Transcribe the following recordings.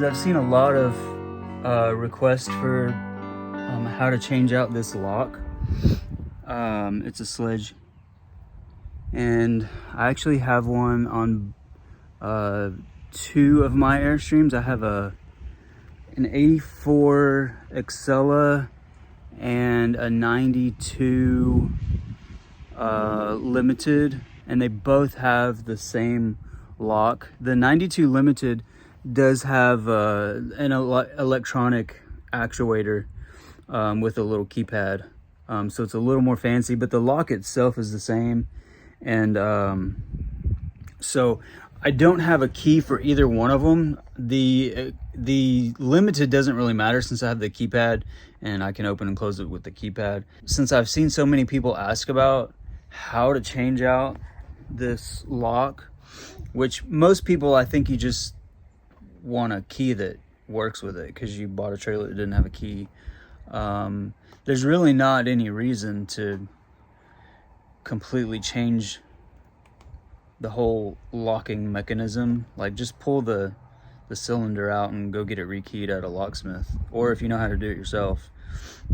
I've seen a lot of requests for how to change out this lock. It's a sledge, and I actually have one on two of my Airstreams. I have an 84 Excella and a 92 Limited, and they both have the same lock. The 92 Limited does have an electronic actuator with a little keypad, so it's a little more fancy, but the lock itself is the same. And so I don't have a key for either one of them. The Limited doesn't really matter since I have the keypad and I can open and close it with the keypad. Since I've seen so many people ask about how to change out this lock, which most people, I think you just want a key that works with it because you bought a trailer that didn't have a key. There's really not any reason to completely change the whole locking mechanism. Like, just pull the cylinder out and go get it rekeyed at a locksmith, or if you know how to do it yourself.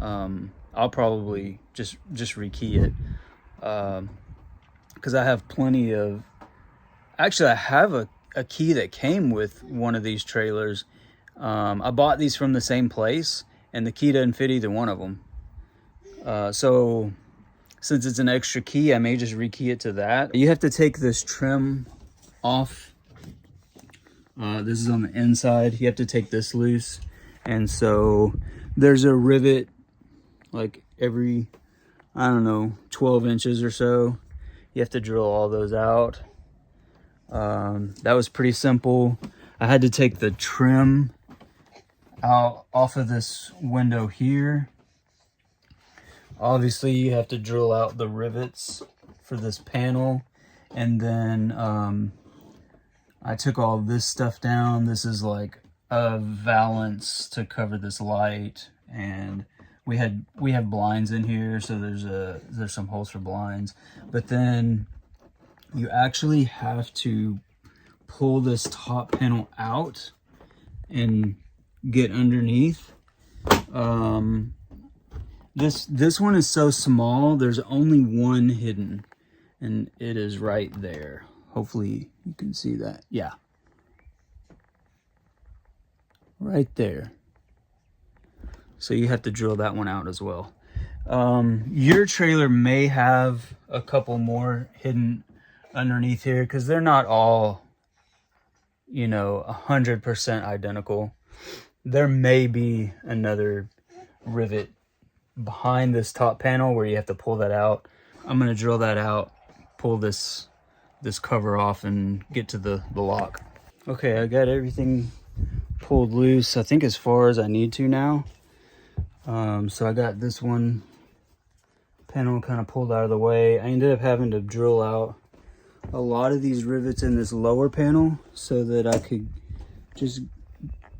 I'll probably just rekey it because I have plenty of, actually I have a key that came with one of these trailers. I bought these from the same place and the key doesn't fit either one of them. So since it's an extra key, I may just rekey it to that. You have to take this trim off. This is on the inside. You have to take this loose. And so there's a rivet like every, I don't know, 12 inches or so. You have to drill all those out. That was pretty simple. I had to take the trim out off of this window here. Obviously you have to drill out the rivets for this panel, and then I took all this stuff down. This is like a valance to cover this light, and we have blinds in here, so there's some holes for blinds. But then you actually have to pull this top panel out and get underneath. This one is so small, there's only one hidden, and it is right there. Hopefully you can see that. Yeah, right there. So you have to drill that one out as well. Your trailer may have a couple more hidden underneath here because they're not all, 100% identical. There may be another rivet behind this top panel where you have to pull that out. I'm gonna drill that out, pull this cover off, and get to the lock. Okay, I got everything pulled loose, I think as far as I need to now. So I got this one panel kind of pulled out of the way. I ended up having to drill out a lot of these rivets in this lower panel so that I could just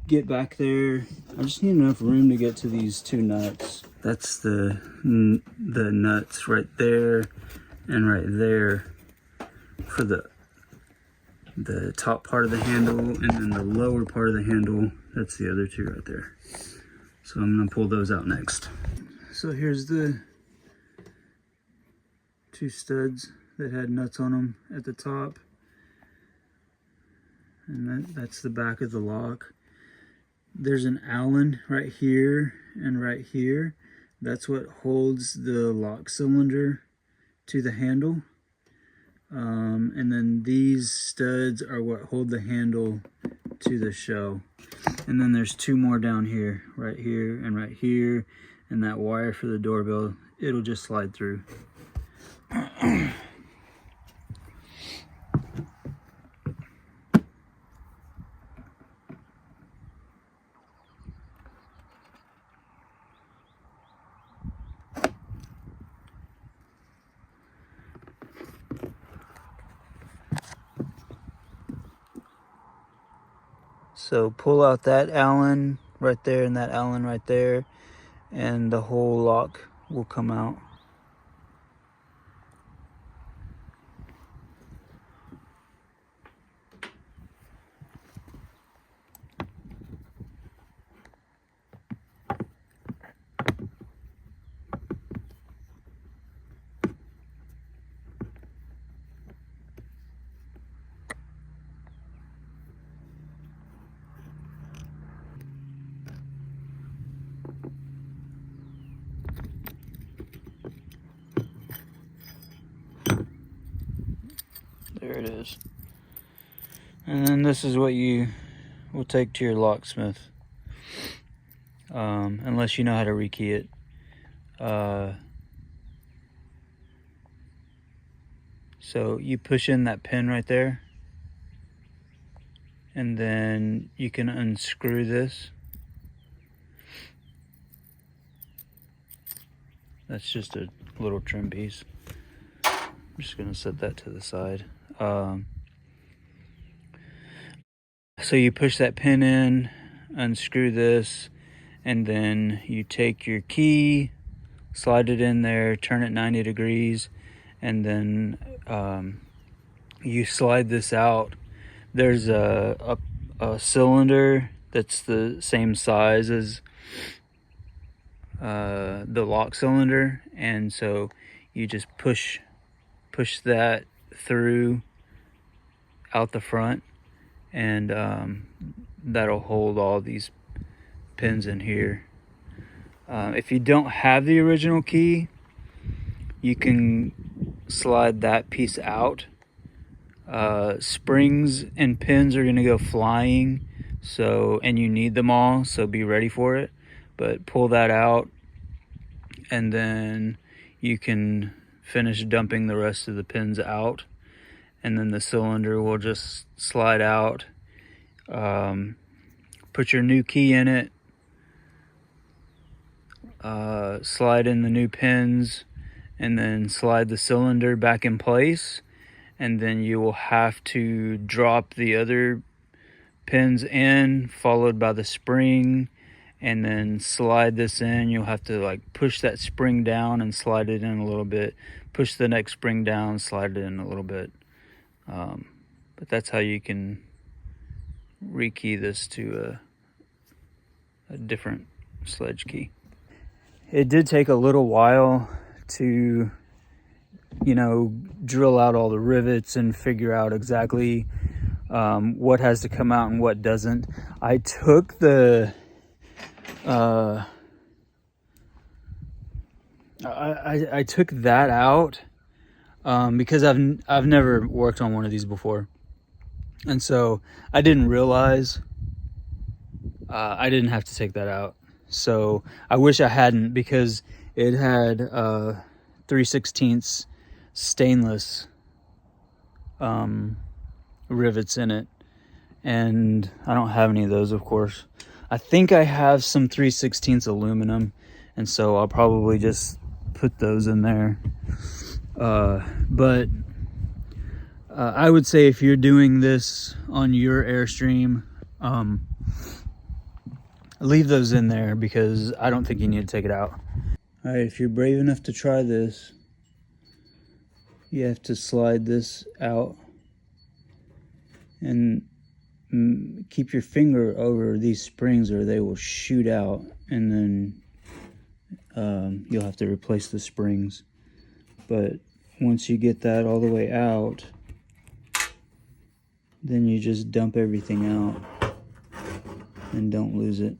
get back there. I just need enough room to get to these two nuts. That's the nuts right there and right there for the top part of the handle, and then the lower part of the handle, that's the other two right there. So I'm gonna pull those out next. So here's the two studs that had nuts on them at the top, and that's the back of the lock. There's an Allen right here and right here. That's what holds the lock cylinder to the handle. And then these studs are what hold the handle to the shell. And then there's two more down here, right here and right here. And that wire for the doorbell, it'll just slide through. So pull out that Allen right there and that Allen right there, and the whole lock will come out. There it is. And then this is what you will take to your locksmith. Unless you know how to rekey it. So you push in that pin right there, and then you can unscrew this. That's just a little trim piece. I'm just gonna set that to the side. So you push that pin in, unscrew this, and then you take your key, slide it in there, turn it 90 degrees, and then you slide this out. There's a cylinder that's the same size as the lock cylinder, and so you just push that through out the front, and that'll hold all these pins in here. If you don't have the original key, you can slide that piece out. Springs and pins are going to go flying, and you need them all, so be ready for it. But pull that out, and then you can finish dumping the rest of the pins out, and then the cylinder will just slide out. Put your new key in it, slide in the new pins, and then slide the cylinder back in place, and then you will have to drop the other pins in, followed by the spring, and then slide this in. You'll have to like push that spring down and slide it in a little bit, push the next spring down, slide it in a little bit. But that's how you can rekey this to a different sledge key. It did take a little while to, drill out all the rivets and figure out exactly what has to come out and what doesn't. I took I took that out because I've never worked on one of these before, and so I didn't realize I didn't have to take that out. So I wish I hadn't, because it had 3/16 stainless rivets in it, and I don't have any of those, of course. I think I have some 3/16 aluminum, and so I'll probably just put those in there. But I would say if you're doing this on your Airstream, leave those in there, because I don't think you need to take it out. All right, if you're brave enough to try this, you have to slide this out and keep your finger over these springs or they will shoot out, and then you'll have to replace the springs. But once you get that all the way out, then you just dump everything out and don't lose it.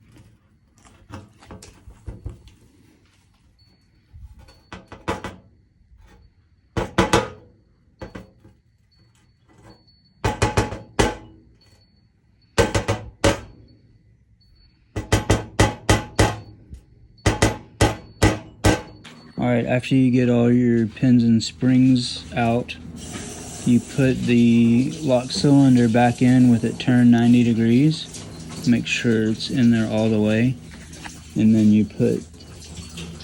All right, after you get all your pins and springs out, you put the lock cylinder back in with it turned 90 degrees. Make sure it's in there all the way. And then you put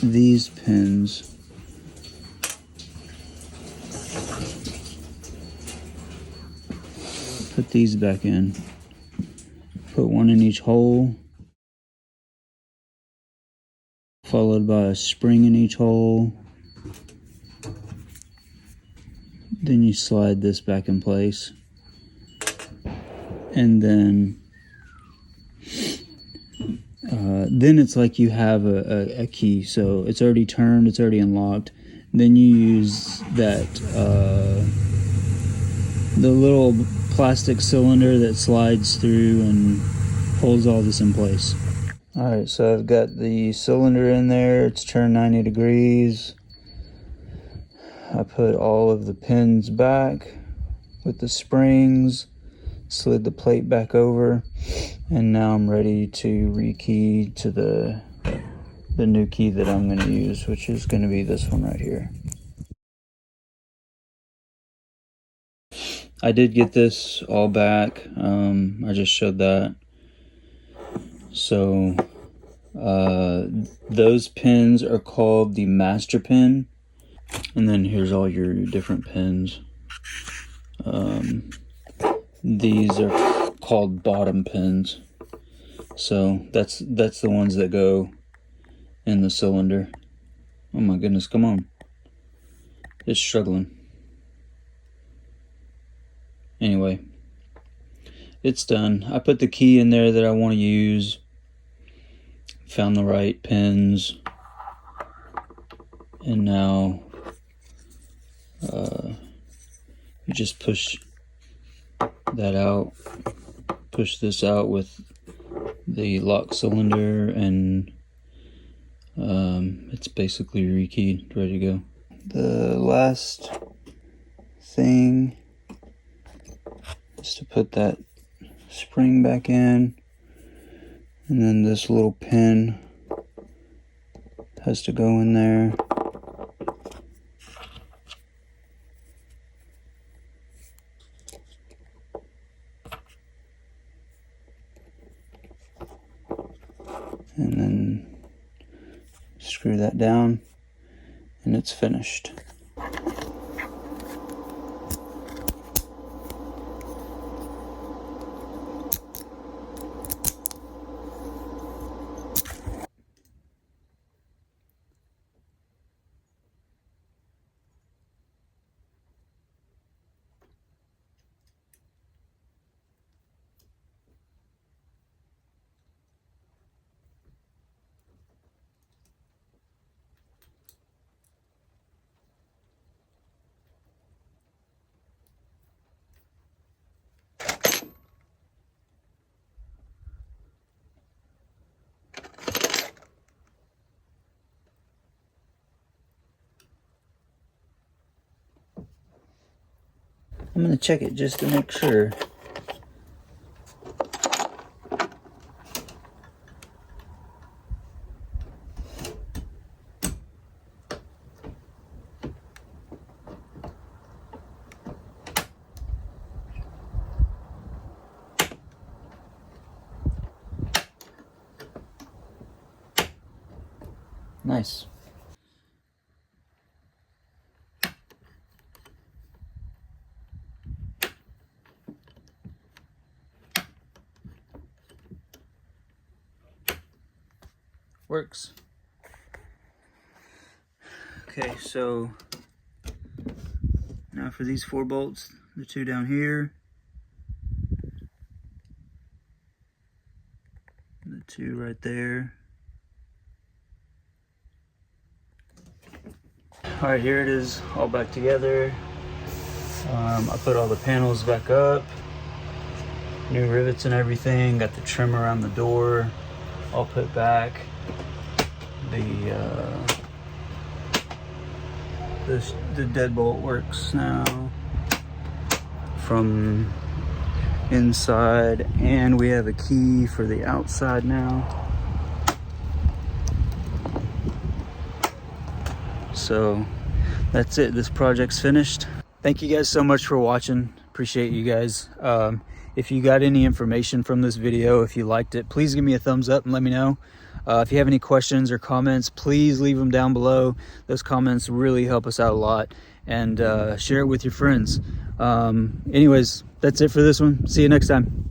these pins back in. Put one in each hole, followed by a spring in each hole. Then you slide this back in place, and then it's like you have a key. So it's already turned, it's already unlocked. Then you use that the little plastic cylinder that slides through and holds all this in place. All right, so I've got the cylinder in there. It's turned 90 degrees. I put all of the pins back, with the springs, slid the plate back over, and now I'm ready to rekey to the new key that I'm going to use, which is going to be this one right here. I did get this all back. I just showed that. So those pins are called the master pin, and then here's all your different pins. These are called bottom pins. So that's the ones that go in the cylinder. Oh my goodness, come on. It's struggling. Anyway, it's done. I put the key in there that I want to use. Found the right pins. And now you just push that out. Push this out with the lock cylinder, and it's basically rekeyed, ready to go. The last thing is to put that spring back in, and then this little pin has to go in there. And then screw that down, and it's finished. I'm going to check it just to make sure. Nice. Works. Okay, so now for these 4 bolts, the 2 down here, the 2 right there. All right, here it is, all back together. I put all the panels back up, new rivets and everything, got the trim around the door all put back. The deadbolt works now from inside, and we have a key for the outside now. So that's it. This project's finished. Thank you guys so much for watching. Appreciate you guys. If you got any information from this video, if you liked it, please give me a thumbs up and let me know. If you have any questions or comments, please leave them down below. Those comments really help us out a lot. And share it with your friends. Anyways, that's it for this one. See you next time.